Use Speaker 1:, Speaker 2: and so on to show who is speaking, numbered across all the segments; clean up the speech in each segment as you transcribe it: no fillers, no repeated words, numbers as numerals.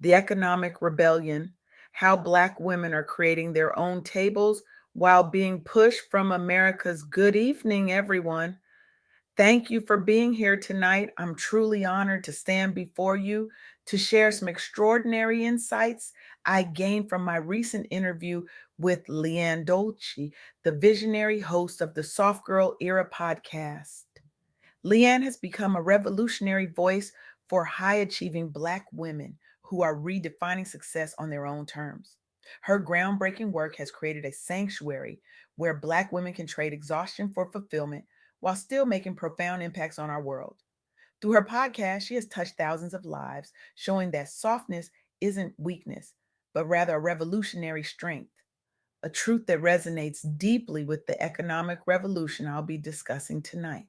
Speaker 1: the economic rebellion, how Black women are creating their own tables while being pushed from America's good evening, everyone. Thank you for being here tonight. I'm truly honored to stand before you to share some extraordinary insights I gained from my recent interview with Leanne Dolce, the visionary host of the Soft Girl Era podcast. Leanne has become a revolutionary voice for high achieving Black women who are redefining success on their own terms. Her groundbreaking work has created a sanctuary where Black women can trade exhaustion for fulfillment while still making profound impacts on our world. Through her podcast, she has touched thousands of lives, showing that softness isn't weakness, but rather a revolutionary strength, a truth that resonates deeply with the economic revolution I'll be discussing tonight.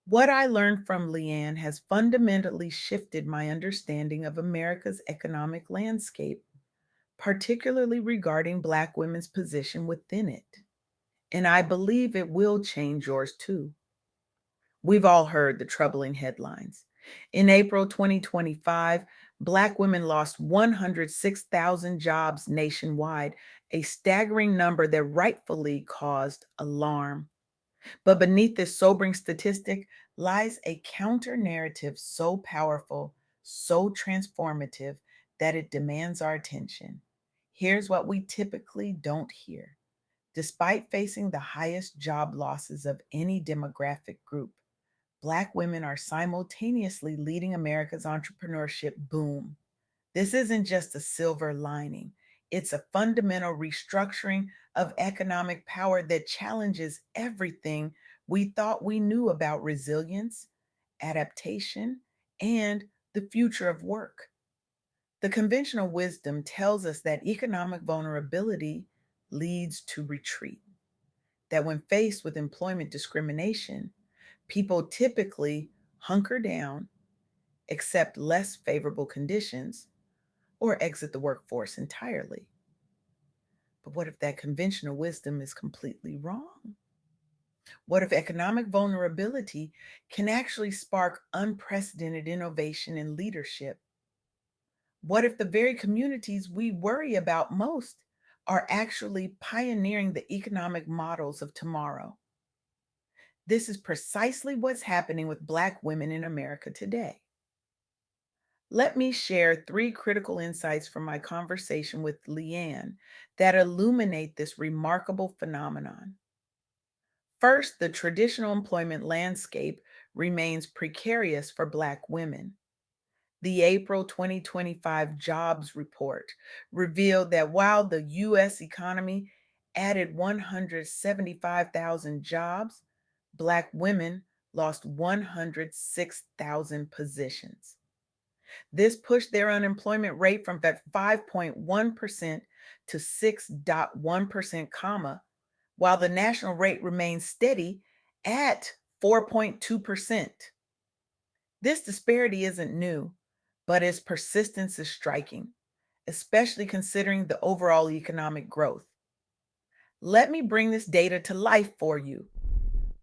Speaker 1: What I learned from Leanne has fundamentally shifted my understanding of America's economic landscape, particularly regarding Black women's position within it. And I believe it will change yours too. We've all heard the troubling headlines. In April 2025, Black women lost 106,000 jobs nationwide, a staggering number that rightfully caused alarm. But beneath this sobering statistic lies a counter narrative so powerful, so transformative, that it demands our attention. Here's what we typically don't hear. Despite facing the highest job losses of any demographic group, Black women are simultaneously leading America's entrepreneurship boom. This isn't just a silver lining, it's a fundamental restructuring of economic power that challenges everything we thought we knew about resilience, adaptation, and the future of work. The conventional wisdom tells us that economic vulnerability leads to retreat, that when faced with employment discrimination, people typically hunker down, accept less favorable conditions, or exit the workforce entirely. But what if that conventional wisdom is completely wrong? What if economic vulnerability can actually spark unprecedented innovation and leadership? What if the very communities we worry about most are actually pioneering the economic models of tomorrow? This is precisely what's happening with Black women in America today. Let me share three critical insights from my conversation with Leanne that illuminate this remarkable phenomenon. First, the traditional employment landscape remains precarious for Black women. The April 2025 jobs report revealed that while the U.S. economy added 175,000 jobs, Black women lost 106,000 positions. This pushed their unemployment rate from that 5.1% to 6.1%, while the national rate remains steady at 4.2%. This disparity isn't new, but its persistence is striking, especially considering the overall economic growth. Let me bring this data to life for you.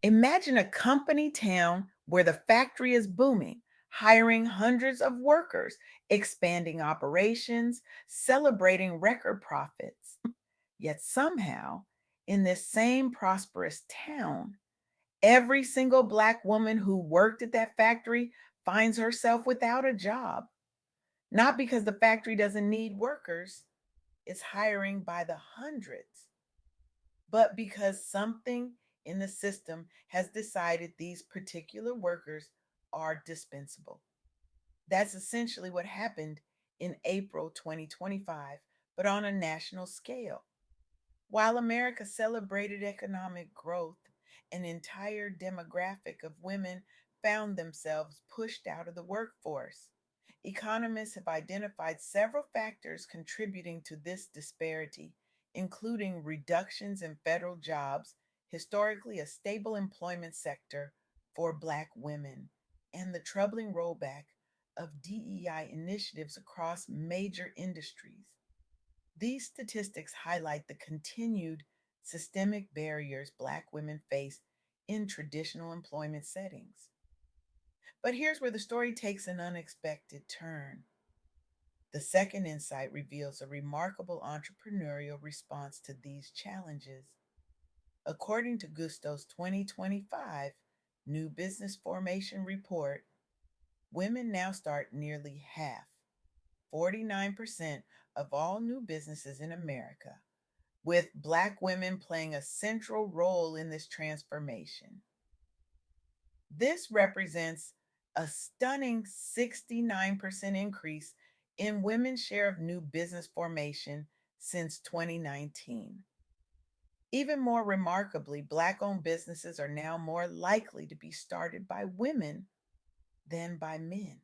Speaker 1: Imagine a company town where the factory is booming, hiring hundreds of workers, expanding operations, celebrating record profits. Yet somehow, in this same prosperous town, every single Black woman who worked at that factory finds herself without a job. Not because the factory doesn't need workers, it's hiring by the hundreds, but because something in the system has decided these particular workers are dispensable. That's essentially what happened in April 2025, but on a national scale. While America celebrated economic growth, an entire demographic of women found themselves pushed out of the workforce. Economists have identified several factors contributing to this disparity, including reductions in federal jobs, historically a stable employment sector for Black women, and the troubling rollback of DEI initiatives across major industries. These statistics highlight the continued systemic barriers Black women face in traditional employment settings. But here's where the story takes an unexpected turn. The second insight reveals a remarkable entrepreneurial response to these challenges. According to Gusto's 2025 New Business Formation Report, women now start nearly half, 49% of all new businesses in America, with Black women playing a central role in this transformation. This represents a stunning 69% increase in women's share of new business formation since 2019. Even more remarkably, Black owned businesses are now more likely to be started by women than by men.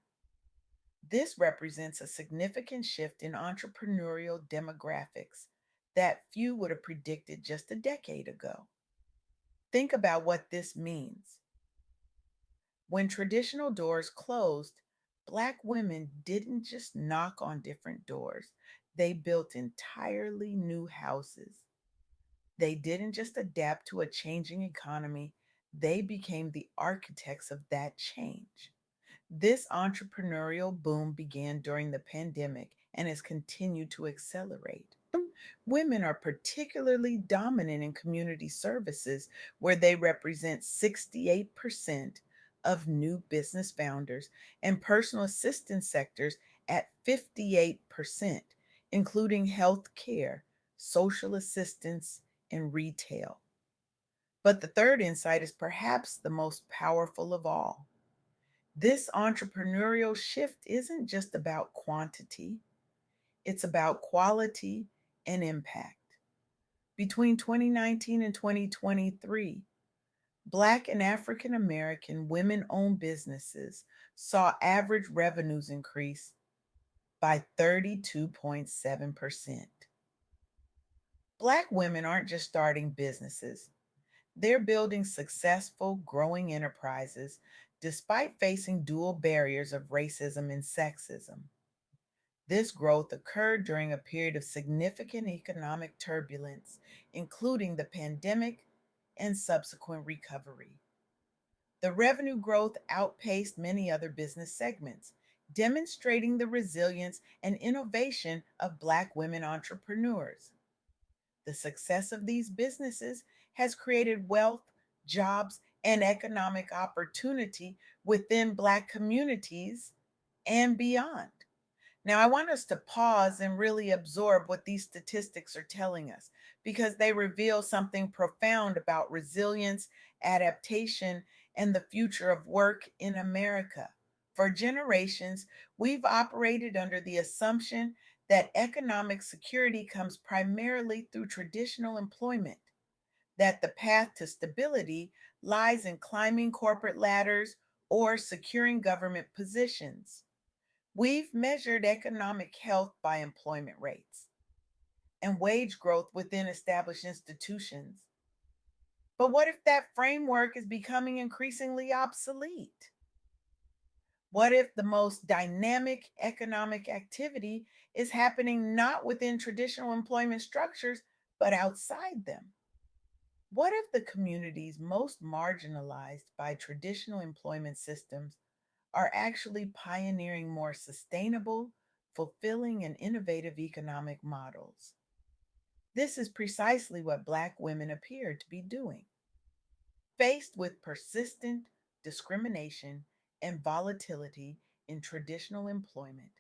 Speaker 1: This represents a significant shift in entrepreneurial demographics that few would have predicted just a decade ago. Think about what this means. When traditional doors closed, Black women didn't just knock on different doors, they built entirely new houses. They didn't just adapt to a changing economy, they became the architects of that change. This entrepreneurial boom began during the pandemic and has continued to accelerate. Women are particularly dominant in community services, where they represent 68% of new business founders, and personal assistance sectors at 58%, including healthcare, social assistance, and retail. But the third insight is perhaps the most powerful of all. This entrepreneurial shift isn't just about quantity, it's about quality and impact. Between 2019 and 2023, Black and African American women owned businesses saw average revenues increase by 32.7%. Black women aren't just starting businesses, they're building successful, growing enterprises despite facing dual barriers of racism and sexism. This growth occurred during a period of significant economic turbulence, including the pandemic and subsequent recovery. The revenue growth outpaced many other business segments, demonstrating the resilience and innovation of Black women entrepreneurs. The success of these businesses has created wealth, jobs, and economic opportunity within Black communities and beyond. Now, I want us to pause and really absorb what these statistics are telling us, because they reveal something profound about resilience, adaptation, and the future of work in America. For generations, we've operated under the assumption that economic security comes primarily through traditional employment, that the path to stability lies in climbing corporate ladders or securing government positions. We've measured economic health by employment rates and wage growth within established institutions. But what if that framework is becoming increasingly obsolete? What if the most dynamic economic activity is happening not within traditional employment structures, but outside them? What if the communities most marginalized by traditional employment systems are actually pioneering more sustainable, fulfilling, and innovative economic models? This is precisely what Black women appear to be doing. Faced with persistent discrimination and volatility in traditional employment,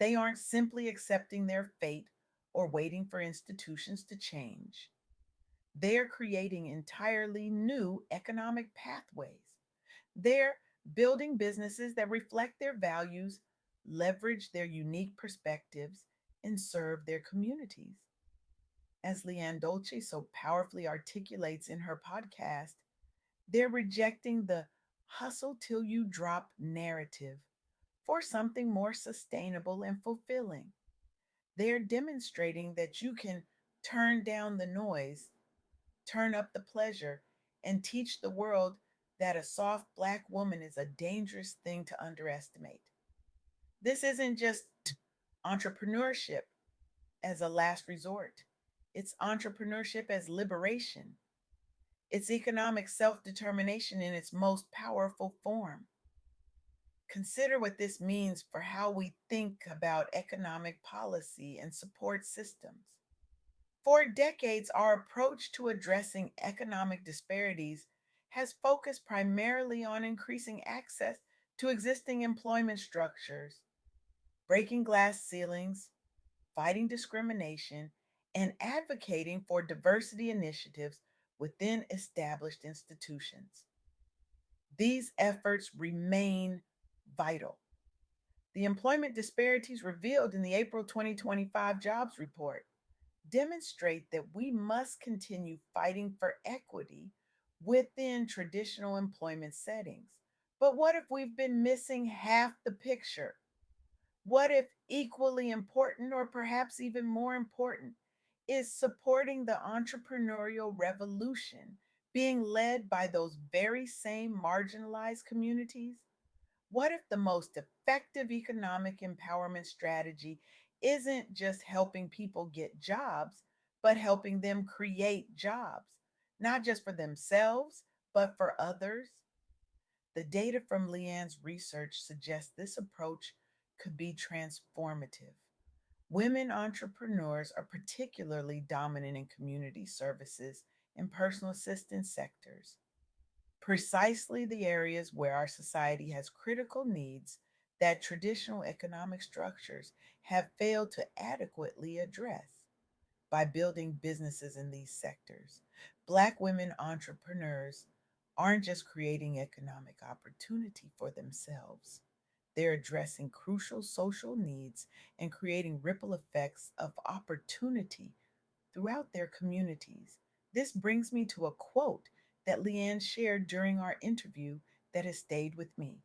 Speaker 1: they aren't simply accepting their fate or waiting for institutions to change. They are creating entirely new economic pathways. They're building businesses that reflect their values, leverage their unique perspectives, and serve their communities. As Leanne Dolce so powerfully articulates in her podcast, they're rejecting the hustle till you drop narrative for something more sustainable and fulfilling. They're demonstrating that you can turn down the noise, turn up the pleasure, and teach the world that a soft Black woman is a dangerous thing to underestimate. This isn't just entrepreneurship as a last resort, it's entrepreneurship as liberation. It's economic self determination in its most powerful form. Consider what this means for how we think about economic policy and support systems. For decades, our approach to addressing economic disparities has focused primarily on increasing access to existing employment structures, breaking glass ceilings, fighting discrimination, and advocating for diversity initiatives within established institutions. These efforts remain vital. The employment disparities revealed in the April 2025 jobs report demonstrate that we must continue fighting for equity within traditional employment settings. But what if we've been missing half the picture? What if equally important, or perhaps even more important, is supporting the entrepreneurial revolution being led by those very same marginalized communities? What if the most effective economic empowerment strategy isn't just helping people get jobs, but helping them create jobs, not just for themselves, but for others? The data from Leanne's research suggests this approach could be transformative. Women entrepreneurs are particularly dominant in community services and personal assistance sectors, precisely the areas where our society has critical needs that traditional economic structures have failed to adequately address. By building businesses in these sectors, Black women entrepreneurs aren't just creating economic opportunity for themselves, they're addressing crucial social needs and creating ripple effects of opportunity throughout their communities. This brings me to a quote that Leanne shared during our interview that has stayed with me.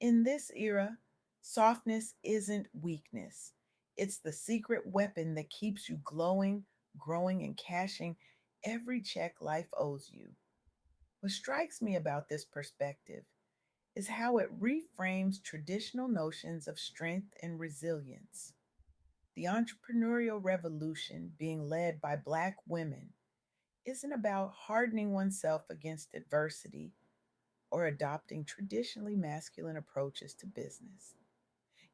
Speaker 1: In this era, softness isn't weakness, it's the secret weapon that keeps you glowing, growing, and cashing every check life owes you. What strikes me about this perspective is how it reframes traditional notions of strength and resilience. The entrepreneurial revolution being led by Black women isn't about hardening oneself against adversity or adopting traditionally masculine approaches to business.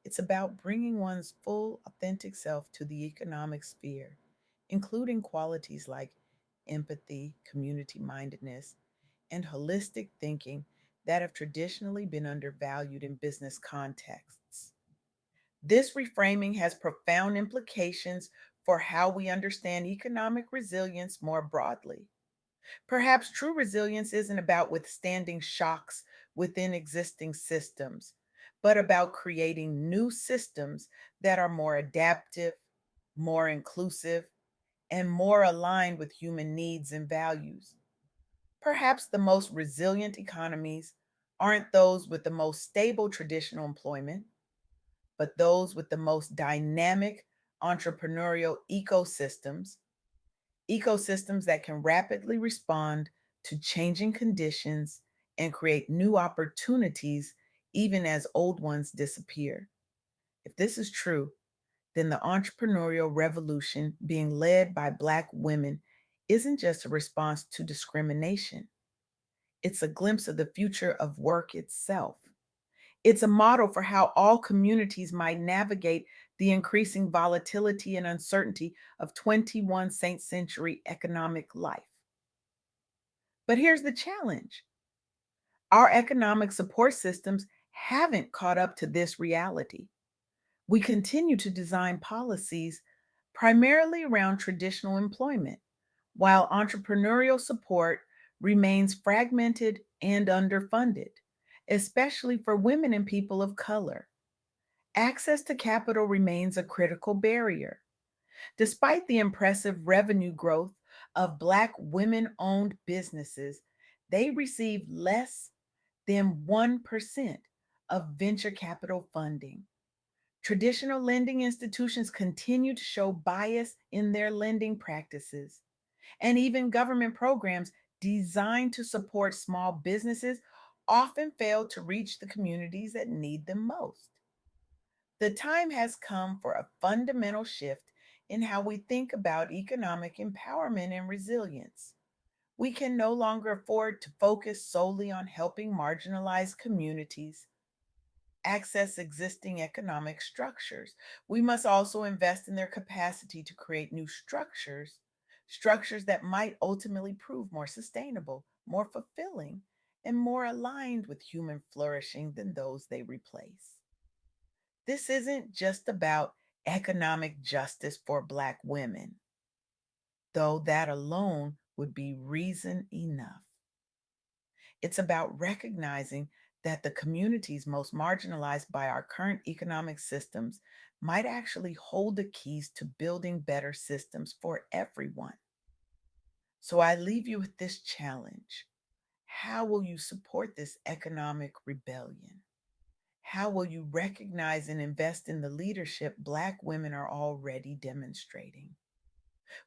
Speaker 1: It's about bringing one's full, authentic self to the economic sphere, including qualities like empathy, community mindedness, and holistic thinking that have traditionally been undervalued in business contexts. This reframing has profound implications for how we understand economic resilience more broadly. Perhaps true resilience isn't about withstanding shocks within existing systems, but about creating new systems that are more adaptive, more inclusive, and more aligned with human needs and values. Perhaps the most resilient economies aren't those with the most stable traditional employment, but those with the most dynamic entrepreneurial ecosystems that can rapidly respond to changing conditions and create new opportunities even as old ones disappear. If this is true, then the entrepreneurial revolution being led by Black women isn't just a response to discrimination, it's a glimpse of the future of work itself. It's a model for how all communities might navigate the increasing volatility and uncertainty of 21st century economic life. But here's the challenge: our economic support systems haven't caught up to this reality. We continue to design policies primarily around traditional employment, while entrepreneurial support remains fragmented and underfunded, especially for women and people of color. Access to capital remains a critical barrier. Despite the impressive revenue growth of Black women owned businesses, they receive less than 1% of venture capital funding. Traditional lending institutions continue to show bias in their lending practices, and even government programs designed to support small businesses often fail to reach the communities that need them most. The time has come for a fundamental shift in how we think about economic empowerment and resilience. We can no longer afford to focus solely on helping marginalized communities. access existing economic structures. We must also invest in their capacity to create new structures, structures that might ultimately prove more sustainable, more fulfilling, and more aligned with human flourishing than those they replace. This isn't just about economic justice for Black women, though that alone would be reason enough. It's about recognizing that the communities most marginalized by our current economic systems might actually hold the keys to building better systems for everyone. So I leave you with this challenge. How will you support this economic rebellion? How will you recognize and invest in the leadership Black women are already demonstrating?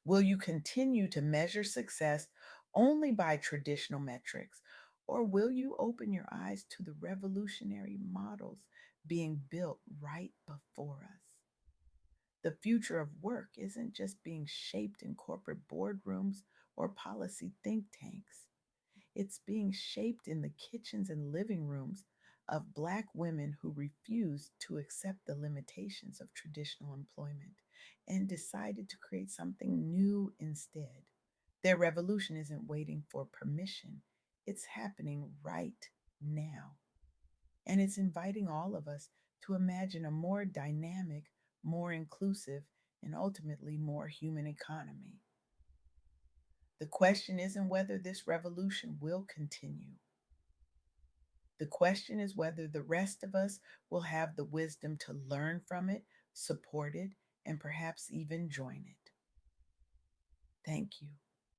Speaker 1: Will you continue to measure success only by traditional metrics, or will you open your eyes to the revolutionary models being built right before us? The future of work isn't just being shaped in corporate boardrooms or policy think tanks. It's being shaped in the kitchens and living rooms of Black women who refused to accept the limitations of traditional employment and decided to create something new instead. Their revolution isn't waiting for permission, it's happening right now. And it's inviting all of us to imagine a more dynamic, more inclusive, and ultimately more human economy. The question isn't whether this revolution will continue. The question is whether the rest of us will have the wisdom to learn from it, support it, and perhaps even join it. Thank you.